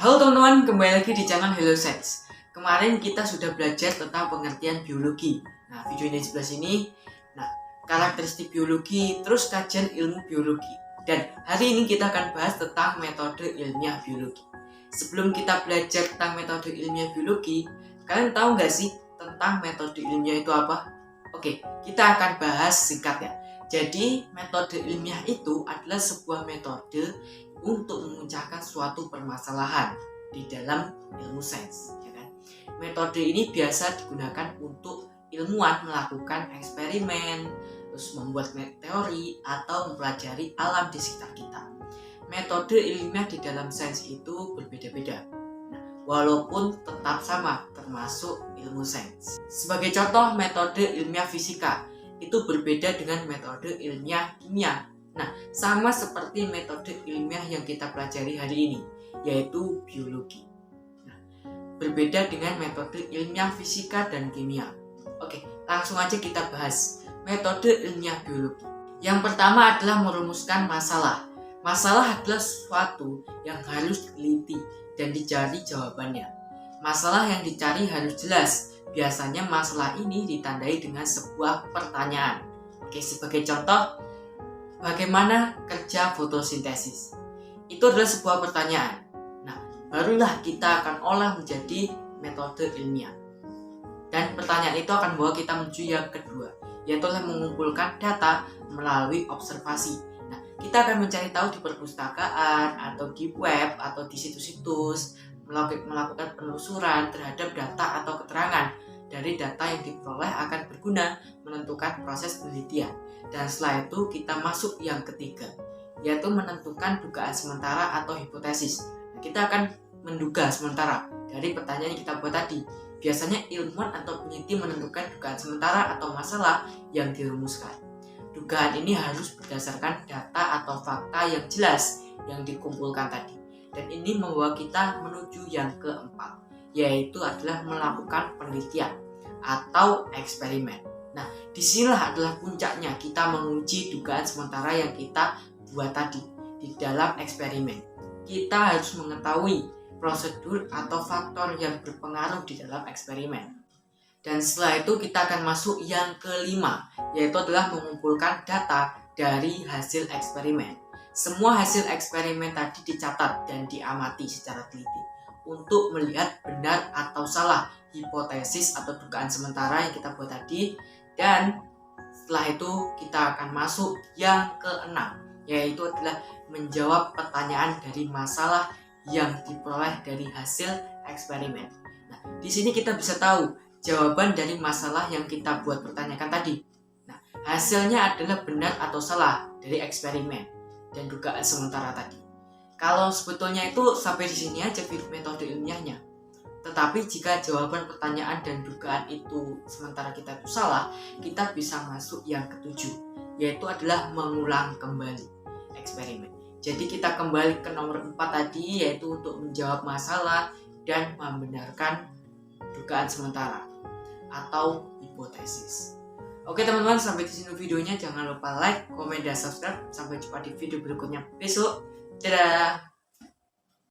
Halo teman-teman, kembali lagi di channel Hello Science. Kemarin kita sudah belajar tentang pengertian biologi. Nah, video ini sebelah sini. Nah, karakteristik biologi, terus kajian ilmu biologi. Dan hari ini kita akan bahas tentang metode ilmiah biologi. Sebelum kita belajar tentang metode ilmiah biologi, kalian tahu nggak sih tentang metode ilmiah itu apa? Oke, kita akan bahas singkat ya. Jadi, metode ilmiah itu adalah sebuah metode untuk memecahkan suatu permasalahan di dalam ilmu sains, ya kan? Metode ini biasa digunakan untuk ilmuwan melakukan eksperimen, terus membuat teori atau mempelajari alam di sekitar kita. Metode ilmiah di dalam sains itu berbeda-beda, walaupun tetap sama, termasuk ilmu sains. Sebagai contoh, metode ilmiah fisika itu berbeda dengan metode ilmiah kimia. Nah, sama seperti metode ilmiah yang kita pelajari hari ini, yaitu biologi. Nah, berbeda dengan metode ilmiah fisika dan kimia. Oke, langsung aja kita bahas metode ilmiah biologi. Yang pertama adalah merumuskan masalah. Masalah adalah sesuatu yang harus diteliti dan dicari jawabannya. Masalah yang dicari harus jelas. Biasanya masalah ini ditandai dengan sebuah pertanyaan. Oke, sebagai contoh, bagaimana kerja fotosintesis? Itu adalah sebuah pertanyaan. Nah, barulah kita akan olah menjadi metode ilmiah. Dan pertanyaan itu akan membawa kita menuju yang kedua, yaitu mengumpulkan data melalui observasi. Nah, kita akan mencari tahu di perpustakaan, atau di web, atau di situs-situs, melakukan penelusuran terhadap data atau keterangan. Dari data yang diperoleh akan berguna menentukan proses penelitian. Dan setelah itu kita masuk yang ketiga, yaitu menentukan dugaan sementara atau hipotesis. Nah, kita akan menduga sementara dari pertanyaan yang kita buat tadi. Biasanya ilmuwan atau peneliti menentukan dugaan sementara atau masalah yang dirumuskan. Dugaan ini harus berdasarkan data atau fakta yang jelas yang dikumpulkan tadi. Dan ini membawa kita menuju yang keempat, yaitu adalah melakukan penelitian atau eksperimen. Nah, disinilah adalah puncaknya kita menguji dugaan sementara yang kita buat tadi di dalam eksperimen. Kita harus mengetahui prosedur atau faktor yang berpengaruh di dalam eksperimen. Dan setelah itu kita akan masuk yang kelima, yaitu adalah mengumpulkan data dari hasil eksperimen. Semua hasil eksperimen tadi dicatat dan diamati secara teliti untuk melihat benar atau salah hipotesis atau dugaan sementara yang kita buat tadi. Dan setelah itu kita akan masuk yang keenam, yaitu adalah menjawab pertanyaan dari masalah yang diperoleh dari hasil eksperimen. Nah, di sini kita bisa tahu jawaban dari masalah yang kita buat pertanyakan tadi. Nah, hasilnya adalah benar atau salah dari eksperimen dan dugaan sementara tadi. Kalau sebetulnya itu sampai di sini aja metode ilmiahnya. Tetapi jika jawaban pertanyaan dan dugaan itu sementara kita itu salah, kita bisa masuk yang ketujuh, yaitu adalah mengulang kembali eksperimen. Jadi kita kembali ke nomor 4 tadi, yaitu untuk menjawab masalah dan membenarkan dugaan sementara atau hipotesis. Oke teman-teman, sampai di sini videonya. Jangan lupa like, komen, dan subscribe. Sampai jumpa di video berikutnya besok. Dadah!